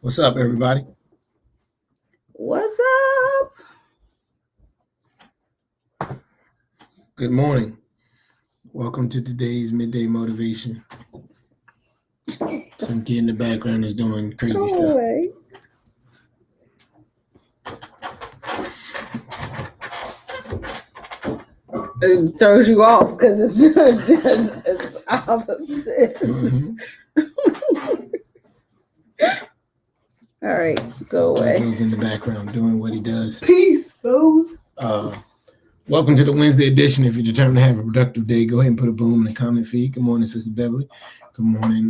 What's up, everybody? What's up? Good morning. Welcome to today's Midday Motivation. Some kid in the background is doing crazy Go stuff. away. It throws you off because it's opposite. Mhm. All right, go away. Jojo's in the background doing what he does. Peace, folks. Welcome to the Wednesday edition. If you're determined to have a productive day, go ahead and put a boom in the comment feed. Good morning, Sister Beverly. Good morning,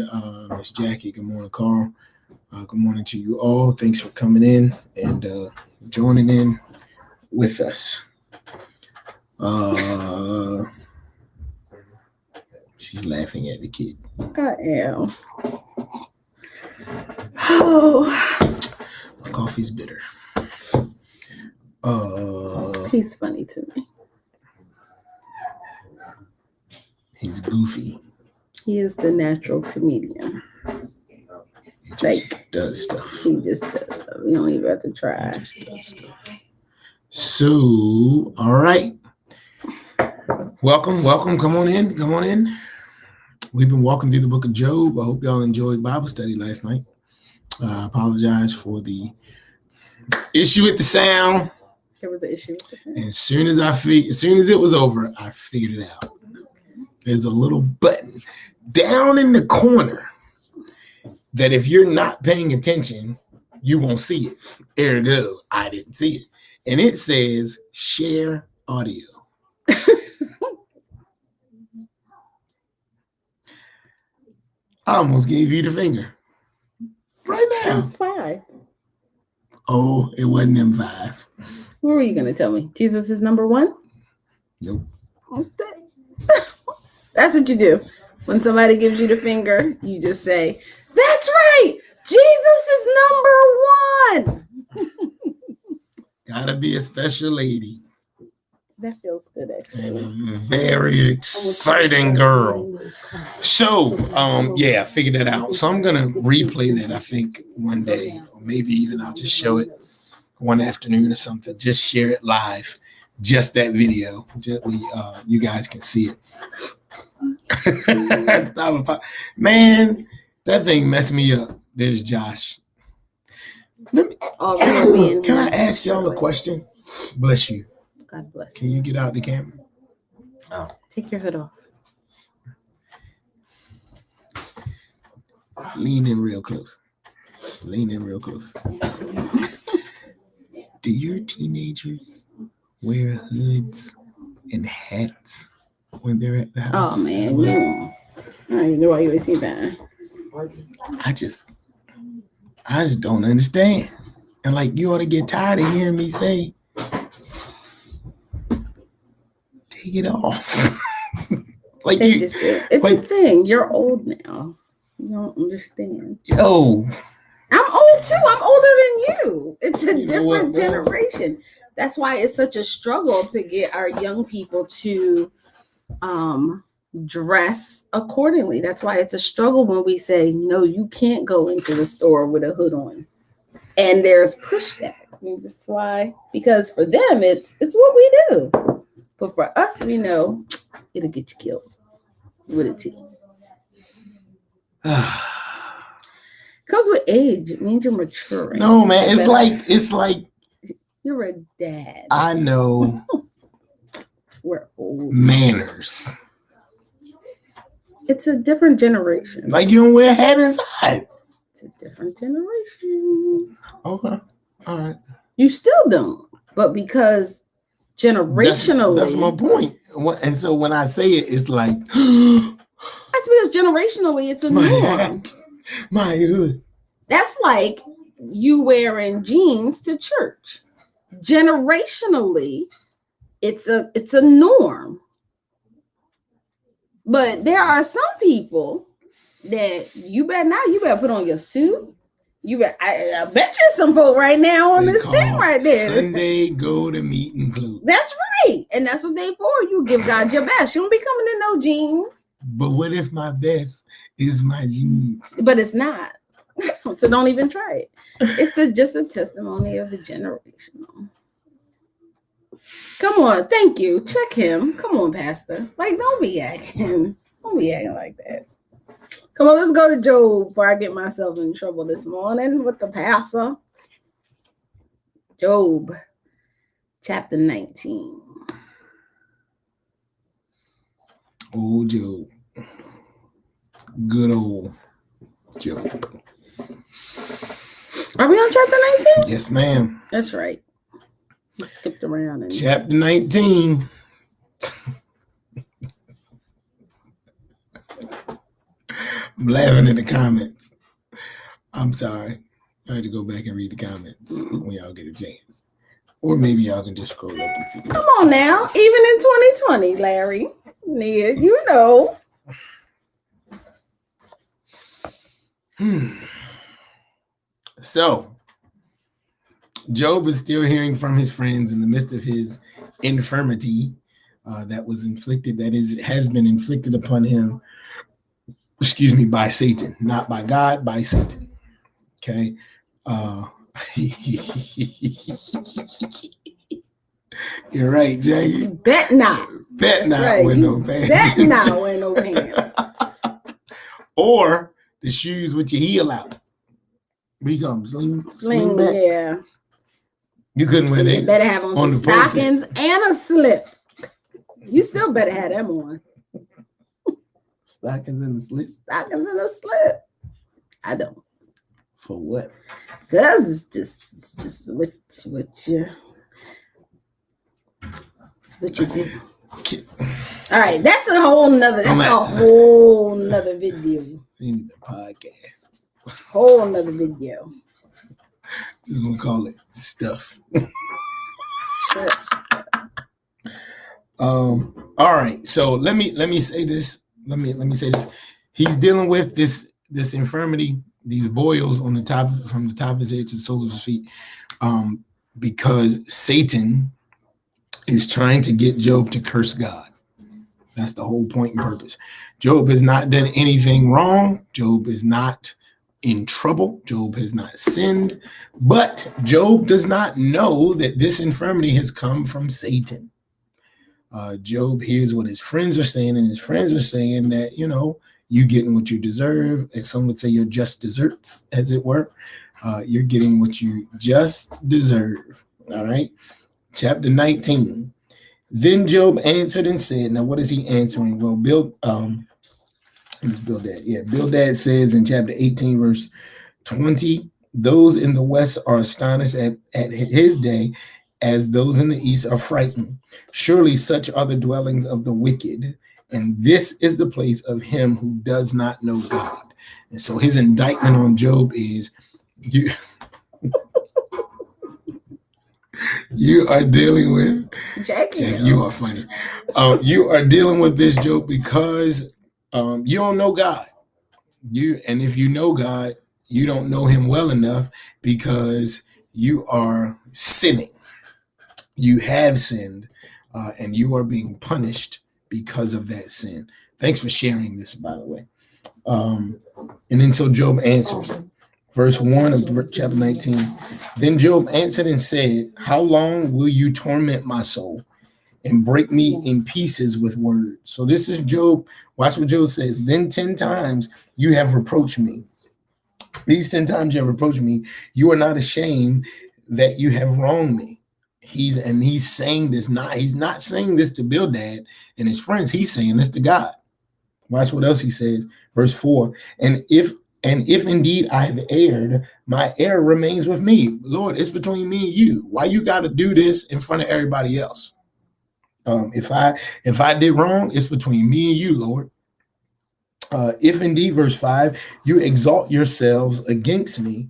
Miss Jackie. Good morning, Carl. Good morning to you all. Thanks for coming in and joining in with us. She's laughing at the kid. I am. Oh, My coffee's bitter. he's funny to me. He's goofy. He is the natural comedian. He just does stuff. He just does stuff. You don't even have to try. He just does stuff. So, all right. Welcome. Come on in. We've been walking through the book of Job. I hope y'all enjoyed Bible study last night. I apologize for the issue with the sound. There was an issue with the sound. And as soon as it was over, I figured it out. There's a little button down in the corner that if you're not paying attention, you won't see it. Ergo, I didn't see it. And it says share audio. I almost gave you the finger. Right now. That's 5. Oh, it wasn't them 5. What were you going to tell me? Jesus is number 1? Nope. That's what you do. When somebody gives you the finger, you just say, that's right. Jesus is number 1. Gotta be a special lady. That feels good, actually. And a very exciting girl. So, I figured that out. So I'm gonna replay that, I think, one day. Or maybe even I'll just show it one afternoon or something. Just share it live. Just that video. You guys can see it. Man, that thing messed me up. There's Josh. Can I ask y'all a question? Bless you. God bless you. Can you get out the camera? Oh. Take your hood off. Lean in real close. Do your teenagers wear hoods and hats when they're at the house? Oh, man. Well? I don't even know why you would see that. I just don't understand. And like, you ought to get tired of hearing me say, take it off. Like it's a thing. You're old now. You don't understand. Yo. I'm old too. I'm older than you. It's a different generation. That's why it's such a struggle to get our young people to dress accordingly. That's why it's a struggle when we say, no, you can't go into the store with a hood on. And there's pushback. That's why, because for them, it's what we do. But for us, we know it'll get you killed with a T. Comes with age. It means you're maturing. No, man. It's like you're a dad. I know. We're old. Manners. It's a different generation. Like you don't wear a hat inside. It's a different generation. Okay. All right. You still don't. But because generationally. That's my point. And so when I say it, it's like. That's because generationally it's a norm. My hood. That's like you wearing jeans to church. Generationally, it's a norm. But there are some people that you better put on your suit. I bet you some folk right now on this thing right there. Sunday go to meeting clothes. That's right. And that's what they for. You give God your best. You don't be coming in no jeans. But what if my best is my jeans? But it's not. So don't even try it. It's just a testimony of the generational. Come on, thank you. Check him. Come on, Pastor. Like, don't be acting like that. Come on, let's go to Job before I get myself in trouble this morning with the pastor. Job, chapter 19. Oh, Job. Good old Job. Are we on chapter 19? Yes, ma'am. That's right. We skipped around. Chapter 19. I'm laughing at the comments. I'm sorry. I had to go back and read the comments when y'all get a chance. Or maybe y'all can just scroll up and see. Come on now. Even in 2020, Larry. Nia, you know. So, Job is still hearing from his friends in the midst of his infirmity that has been inflicted upon him, by Satan, not by God, by Satan. Okay. You're right, Jackie. Bet not. Bet That's not right. wear no pants. Bet not wear no pants. Or the shoes with your heel out. Become sling backs. Yeah. You couldn't wear that. You better have on some stockings and a slip. You still better have them on. Stockings and a slip. Stockings and a slip. I don't. For what? Because it's just what you do. All right, that's a whole nother video. You need a podcast. Whole nother video. Just gonna call it stuff. All right. So let me say this. Let me say this. He's dealing with this infirmity, these boils on the top, from the top of his head to the sole of his feet, because Satan is trying to get Job to curse God. That's the whole point and purpose. Job has not done anything wrong. Job is not in trouble. Job has not sinned, but Job does not know that this infirmity has come from Satan. Job hears what his friends are saying, and his friends are saying that, you're getting what you deserve. And some would say you're just desserts, as it were. You're getting what you just deserve. All right. Chapter 19. Then Job answered and said, now what is he answering? Well, Bildad says in chapter 18, verse 20, those in the west are astonished at his day, as those in the east are frightened. Surely such are the dwellings of the wicked, and this is the place of him who does not know God. And so his indictment on Job is, you are dealing with Jackie, you are funny. You are dealing with this, Job, because you don't know God. And if you know God, you don't know him well enough, because you are sinning. You have sinned, and you are being punished because of that sin. Thanks for sharing this, by the way. And then so Job answers. Verse 1 of chapter 19. Then Job answered and said, how long will you torment my soul and break me in pieces with words? So this is Job. Watch what Job says. Then 10 times you have reproached me. These 10 times you have reproached me. You are not ashamed that you have wronged me. He's saying this, he's not saying this to Bildad and his friends. He's saying this to God. Watch what else he says. Verse 4. And if indeed I have erred, my error remains with me. Lord, it's between me and you. Why you got to do this in front of everybody else? If I did wrong, it's between me and you, Lord. If indeed, verse 5, you exalt yourselves against me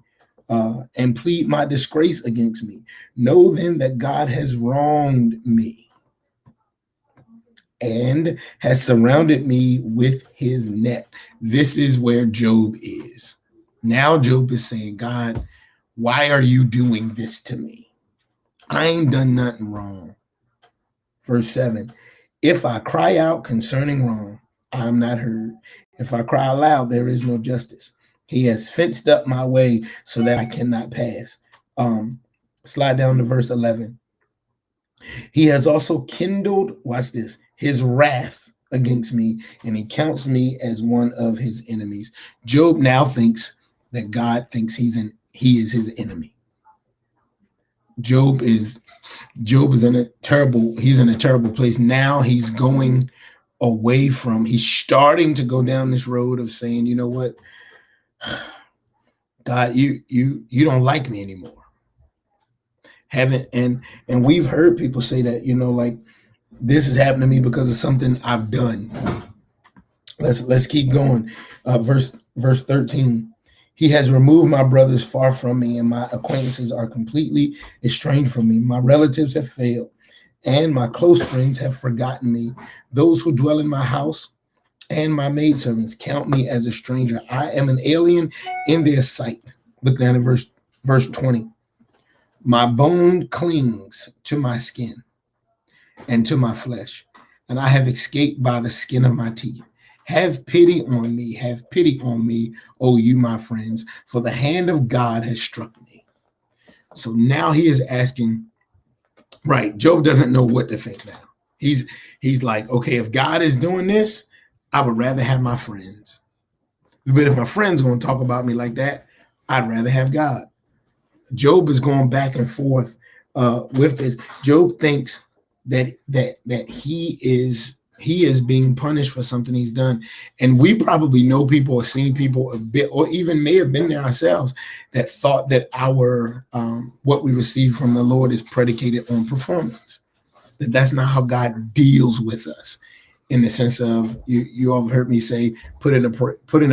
and plead my disgrace against me, know then that God has wronged me and has surrounded me with his net. This is where Job is. Now Job is saying, God, why are you doing this to me? I ain't done nothing wrong. Verse 7, if I cry out concerning wrong, I'm not heard. If I cry aloud, there is no justice. He has fenced up my way so that I cannot pass. Slide down to verse 11. He has also kindled, watch this, his wrath against me, and he counts me as one of his enemies. Job now thinks that God thinks he is his enemy. Job is in a terrible place. Now he's going away from, he's starting to go down this road of saying, you know what, God, you don't like me anymore. And we've heard people say that, like, this has happened to me because of something I've done. Let's keep going. Verse 13. He has removed my brothers far from me, and my acquaintances are completely estranged from me. My relatives have failed, and my close friends have forgotten me. Those who dwell in my house and my maidservants count me as a stranger. I am an alien in their sight. Look down at verse 20. My bone clings to my skin and to my flesh, and I have escaped by the skin of my teeth. Have pity on me, O you, my friends, for the hand of God has struck me. So now he is asking, right, Job doesn't know what to think now. He's like, okay, if God is doing this, I would rather have my friends. But if my friends are going to talk about me like that, I'd rather have God. Job is going back and forth with this. Job thinks that he is being punished for something he's done, and we probably know people or seen people a bit, or even may have been there ourselves, that thought that our what we receive from the Lord is predicated on performance. That's not how God deals with us. In the sense of, you all heard me say, put in a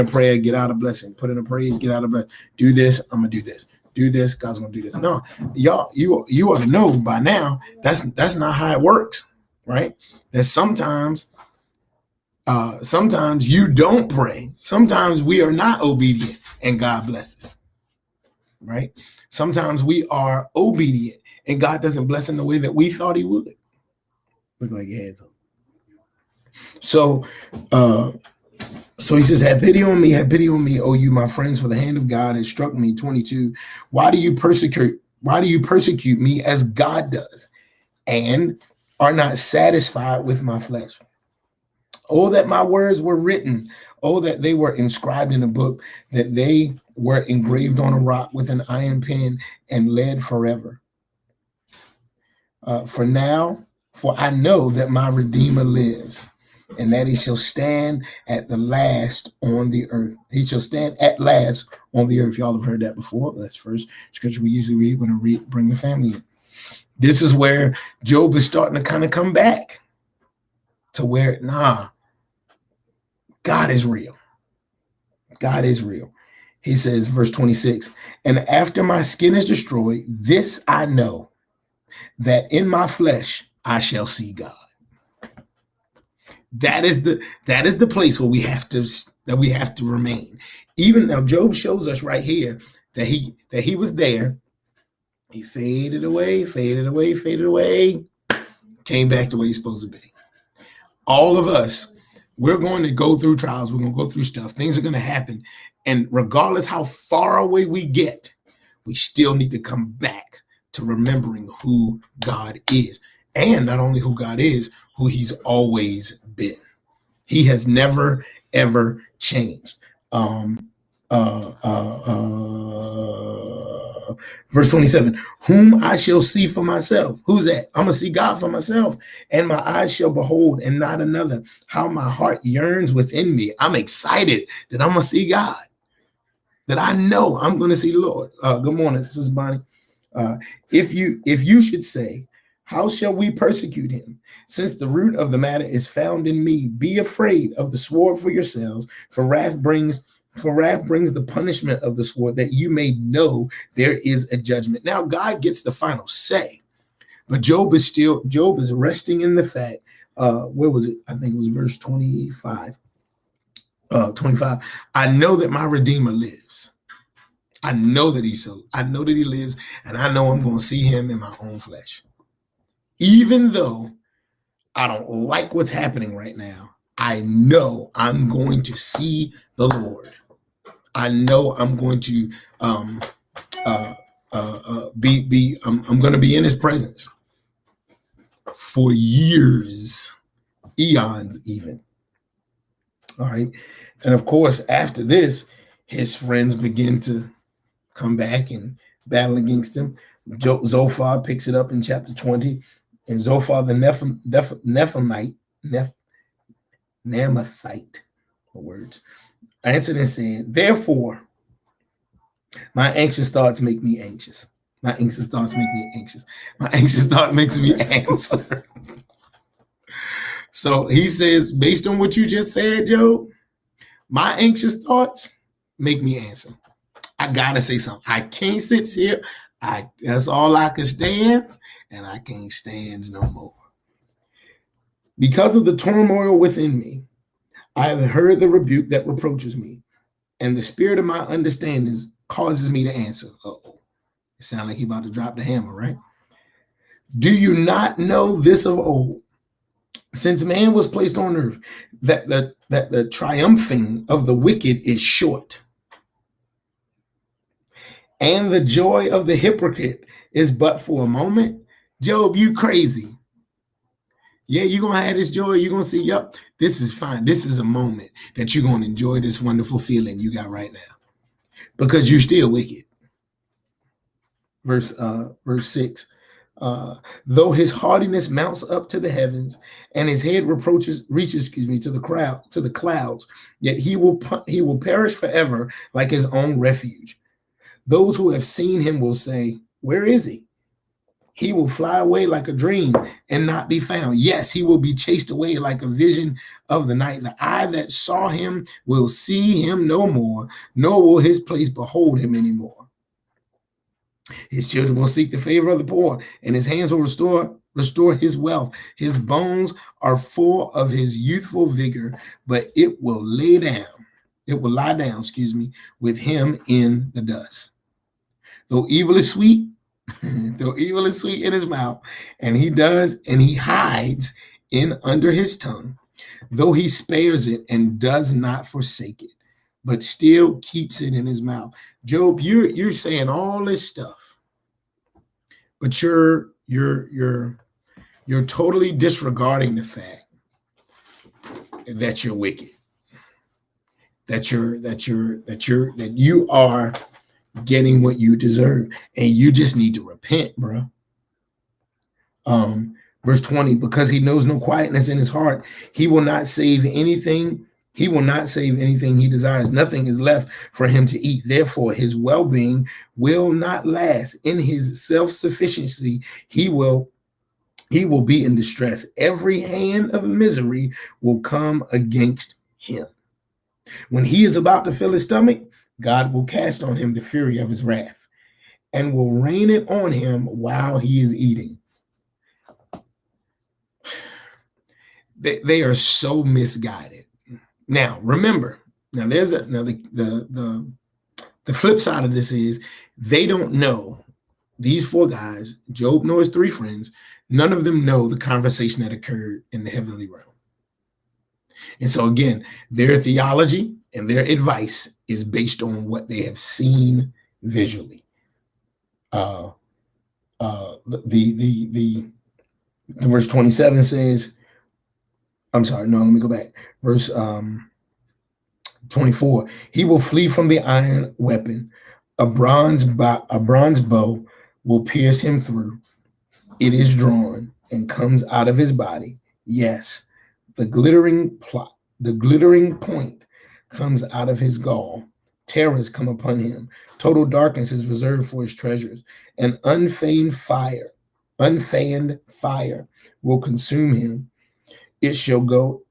prayer, get out a blessing. Put in a praise, get out a blessing. Do this, I'm gonna do this. Do this, God's gonna do this. No, y'all, you ought to know by now that's not how it works, right? That sometimes you don't pray. Sometimes we are not obedient and God blesses, right? Sometimes we are obedient and God doesn't bless in the way that we thought he would. Look like your hands up. So he says, have pity on me, O you, my friends, for the hand of God has struck me. 22. Why do you persecute me as God does, and are not satisfied with my flesh? Oh, that my words were written. Oh, that they were inscribed in a book, that they were engraved on a rock with an iron pen and led forever. For I know that my Redeemer lives, and that he shall stand at the last on the earth. He shall stand at last on the earth. Y'all have heard that before. That's first scripture we usually read when I bring the family in. This is where Job is starting to kind of come back to where, God is real. God is real. He says, verse 26, and after my skin is destroyed, this I know, that in my flesh I shall see God. That is the place where we have to remain. Even now, Job shows us right here that he was there. He faded away, came back the way he's supposed to be. All of us, we're going to go through trials. We're going to go through stuff. Things are going to happen. And regardless how far away we get, we still need to come back to remembering who God is. And not only who God is, who he's always been. He has never, ever changed. Verse 27, whom I shall see for myself. Who's that? I'm going to see God for myself. And my eyes shall behold and not another. How my heart yearns within me. I'm excited that I'm going to see God. That I know I'm going to see the Lord. Good morning. This is Bonnie. If you should say, how shall we persecute him? Since the root of the matter is found in me, be afraid of the sword for yourselves, for wrath brings the punishment of the sword, that you may know there is a judgment. Now God gets the final say, but Job is resting in the fact, where was it? I think it was verse 25. 25. I know that my Redeemer lives. I know that he lives, and I know I'm going to see him in my own flesh. Even though I don't like what's happening right now, I know I'm going to see the Lord. I know I'm going to I'm going to be in his presence for years, eons even. All right. And of course, after this, his friends begin to come back and battle against him. Zophar picks it up in chapter 20. And Zophar the Naamathite, words, answered and said, therefore, my anxious thoughts make me anxious. My anxious thoughts make me anxious. My anxious thought makes me answer. So he says, based on what you just said, Job, my anxious thoughts make me answer. I gotta say something. I can't sit here. That's all I can stand, and I can't stand no more. Because of the turmoil within me, I have heard the rebuke that reproaches me, and the spirit of my understanding causes me to answer. Uh-oh. It sounds like he about to drop the hammer, right? Do you not know this of old? Since man was placed on earth, that the triumphing of the wicked is short, and the joy of the hypocrite is but for a moment. Job, you crazy. Yeah, you're going to have this joy. You're going to see, yep, this is fine. This is a moment that you're going to enjoy this wonderful feeling you got right now because you're still wicked. Verse 6. Though his haughtiness mounts up to the heavens and his head reaches to the clouds, yet he will perish forever like his own refuge. Those who have seen him will say, where is he? He will fly away like a dream and not be found. Yes, he will be chased away like a vision of the night. The eye that saw him will see him no more, nor will his place behold him anymore. His children will seek the favor of the poor, and his hands will restore his wealth. His bones are full of his youthful vigor, but it will lie down, with him in the dust. Though evil is sweet in his mouth, and he hides in under his tongue, though he spares it and does not forsake it, but still keeps it in his mouth. Job, you're saying all this stuff, but you're totally disregarding the fact that you're wicked, that you are getting what you deserve, and you just need to repent, bro. Verse 20, because he knows no quietness in his heart, he will not save anything. He will not save anything he desires. Nothing is left for him to eat. Therefore, his well-being will not last. In his self-sufficiency, he will be in distress. Every hand of misery will come against him. When he is about to fill his stomach, God will cast on him the fury of his wrath and will rain it on him while he is eating. They are so misguided. Now, remember, the flip side of this is they don't know, these four guys, Job nor his three friends, none of them know the conversation that occurred in the heavenly realm. And so again, their theology and their advice is based on what they have seen visually. The verse 27 says, I'm sorry, no, let me go back. Verse 24, he will flee from the iron weapon. A bronze bow will pierce him through. It is drawn and comes out of his body. Yes, the glittering point comes out of his gall. Terrors come upon him. Total darkness is reserved for his treasures. An unfeigned fire will consume him. It shall go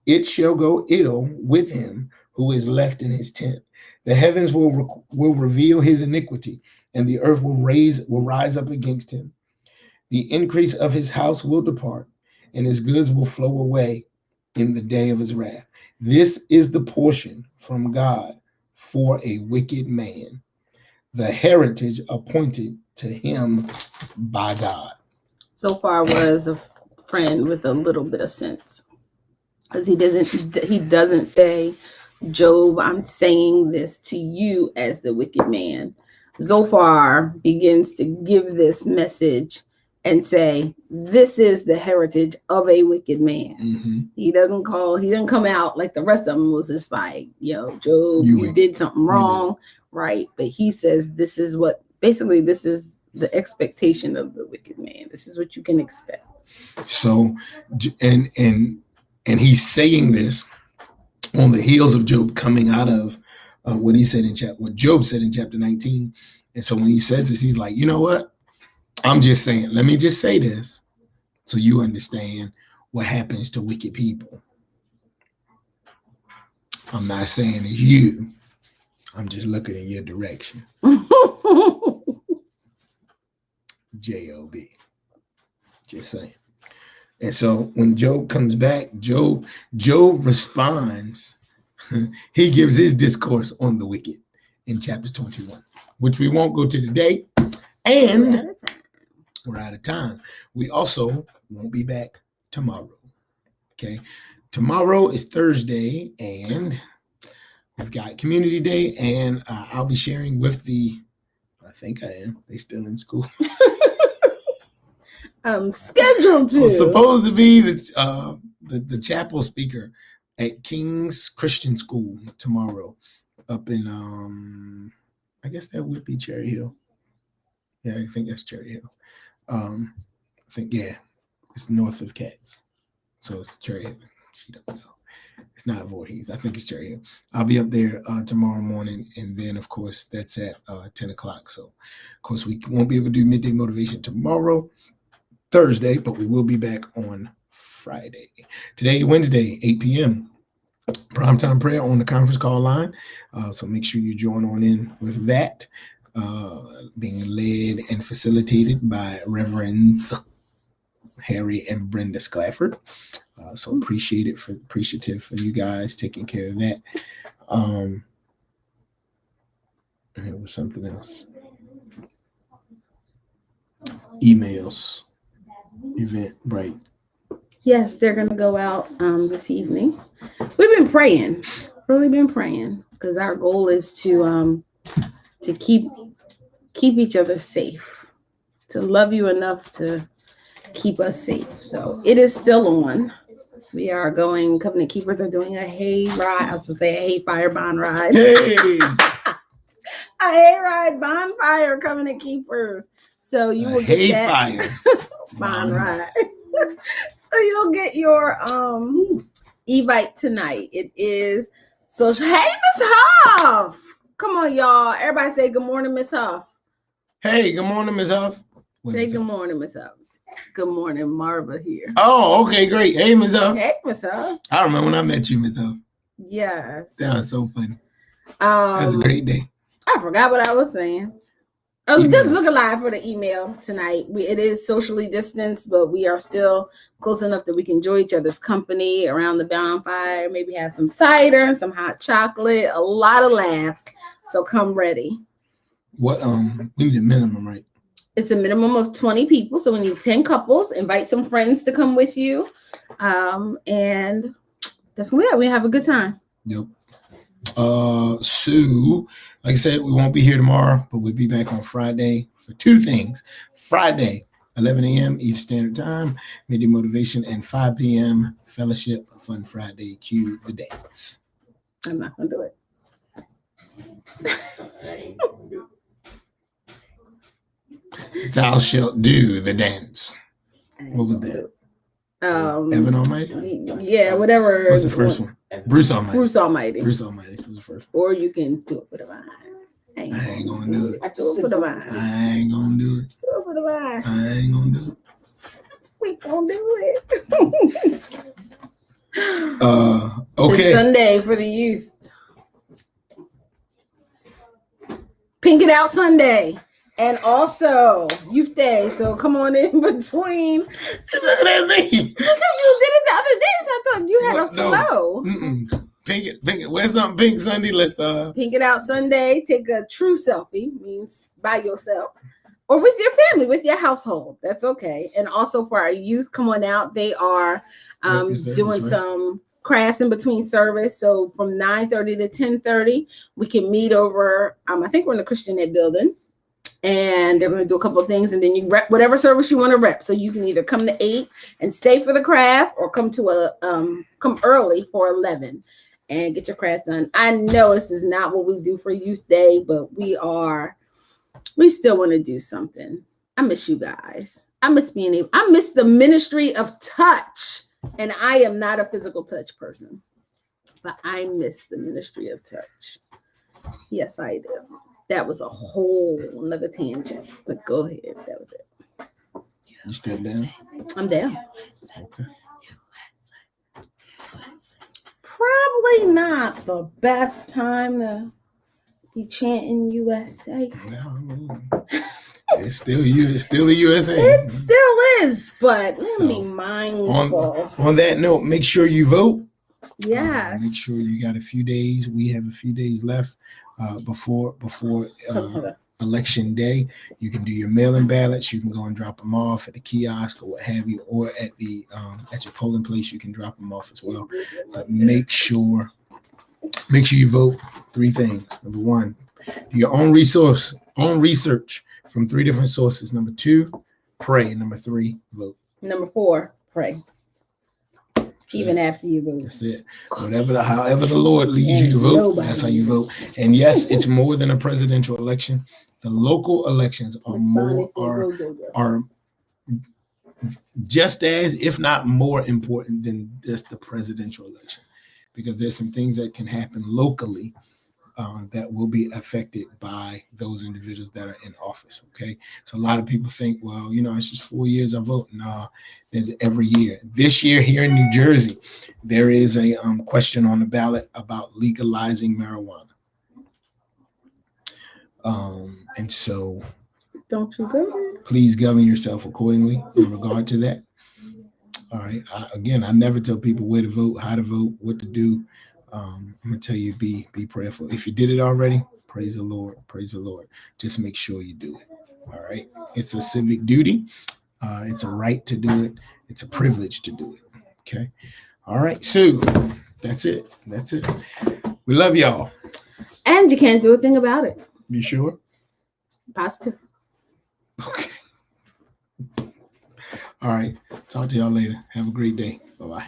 ill with him who is left in his tent. The heavens will reveal his iniquity, and the earth will rise up against him. The increase of his house will depart, and his goods will flow away in the day of his wrath. This is the portion from God for a wicked man, the heritage appointed to him by God. So far was a friend with a little bit of sense, because he doesn't say, Job, I'm saying this to you as the wicked man. Zophar begins to give this message and say, this is the heritage of a wicked man. Mm-hmm. He doesn't come out like the rest of them was just like, yo, Job, you did something wrong, right? But he says, this is the expectation of the wicked man. This is what you can expect. So, and he's saying this on the heels of Job coming out of what Job said in chapter 19. And so when he says this, he's like, you know what? I'm just saying, let me just say this so you understand what happens to wicked people. I'm not saying it's you. I'm just looking in your direction. J-O-B. Just saying. And so when Job comes back, Job responds. He gives his discourse on the wicked in chapter 21, which we won't go to today. And we're out of time. We also won't be back tomorrow. Okay. Tomorrow is Thursday, and we've got Community Day, and I'll be sharing with I think I am. They still in school. I'm scheduled to. I'm supposed to be the chapel speaker at King's Christian School tomorrow up in I guess that would be Cherry Hill. Yeah, I think that's Cherry Hill. I think, yeah, it's north of Cats. So it's Cherry Hill. She don't know. It's not Voorhees. I think it's Cherry Hill. I'll be up there tomorrow morning. And then, of course, that's at 10 o'clock. So, of course, we won't be able to do Midday Motivation tomorrow, Thursday, but we will be back on Friday. Today, Wednesday, 8 p.m. Primetime prayer on the conference call line. So make sure you join on in with that. Being led and facilitated by Reverends Harry and Brenda Sclafford. So appreciative for you guys taking care of that. And there was something else. Emails. Eventbrite. Yes, they're going to go out this evening. We've been praying, really been praying, because our goal is to keep each other safe, to love you enough to keep us safe. So it is still on. We are going, Covenant Keepers are doing a hayfire bond ride. Hey! A hayride bonfire, Covenant Keepers. So you will get that bond ride. So you'll get your Evite tonight. It is social. Hey, Miss Huff. Come on, y'all. Everybody say good morning, Miss Huff. Hey, good morning, Miss Huff. Say good morning, Miss Huff. Good morning, Marva here. Oh, okay, great. Hey, Miss Huff. Hey, Miss Huff. I remember when I met you, Miss Huff. Yes. That was so funny. That was a great day. I forgot what I was saying. Oh, just look alive for the email tonight. It is socially distanced, but we are still close enough that we can enjoy each other's company around the bonfire. Maybe have some cider, some hot chocolate, a lot of laughs. So come ready. What we need a minimum, right? It's a minimum of 20 people, so we need 10 couples. Invite some friends to come with you, and that's gonna be it. We have a good time. Yep. So, like I said, we won't be here tomorrow, but we'll be back on Friday for two things. Friday, 11 a.m. Eastern Standard Time, Midday Motivation, and 5 p.m. Fellowship Fun Friday. Cue the dance. I'm not gonna do it. Thou shalt do the dance. What was that? Evan Almighty? Yeah, whatever. What's the first one? Bruce Almighty. Bruce Almighty. Bruce Almighty was the first one. Or you can do it for the vine. I ain't gonna do it. Do it for the vine. I ain't gonna do it. Do it for the vine. I ain't gonna do it. We gonna do it. Okay. It's Sunday for the youth. Pink It Out Sunday. And also Youth Day. So come on in between. Look at me. Because you did it the other day, so I thought you had a flow. Pink it. Where's something pink Sunday? Let's Pink It Out Sunday. Take a true selfie, means by yourself. Or with your family, with your household. That's okay. And also for our youth, come on out. They are doing some crafts in between service. So from 9:30 to 10:30, we can meet over, I think we're in the Christian Ed building. And they're going to do a couple of things, and then you rep whatever service you want to rep. So you can either come to 8 and stay for the craft, or come early for 11 and get your craft done. I know this is not what we do for Youth Day, but we still want to do something. I miss you guys. I miss the ministry of touch, and I am not a physical touch person, but I miss the ministry of touch. Yes, I do. That was a whole another tangent, but go ahead. That was it. You still down? I'm down. Okay. Probably not the best time to be chanting USA. Well, I mean, it's still you. It's still the USA. It still is, but let me be mindful. On that note, make sure you vote. Yes. Make sure you got a few days. We have a few days left before election day. You can do your mail-in ballots. You can go and drop them off at the kiosk or what have you, or at the at your polling place. You can drop them off as well. But make sure you vote. 3 things. Number 1, do your own research from 3 different sources. Number 2, pray. Number 3, vote. Number 4, pray. Even after you vote. That's it. However the Lord leads you to vote, that's how you vote. And yes, it's more than a presidential election. The local elections are just as, if not more important than just the presidential election, because there's some things that can happen locally that will be affected by those individuals that are in office. Okay. So a lot of people think, well, it's just 4 years I vote. No, there's every year. This year here in New Jersey, there is a question on the ballot about legalizing marijuana. And so don't you go? Please govern yourself accordingly in regard to that. All right. I never tell people where to vote, how to vote, what to do. I'm gonna tell you, be prayerful. If you did it already, praise the Lord. Praise the Lord. Just make sure you do it. All right. It's a civic duty. It's a right to do it. It's a privilege to do it. Okay. All right. So that's it. We love y'all. And you can't do a thing about it. You sure? Positive. Okay. All right. Talk to y'all later. Have a great day. Bye-bye.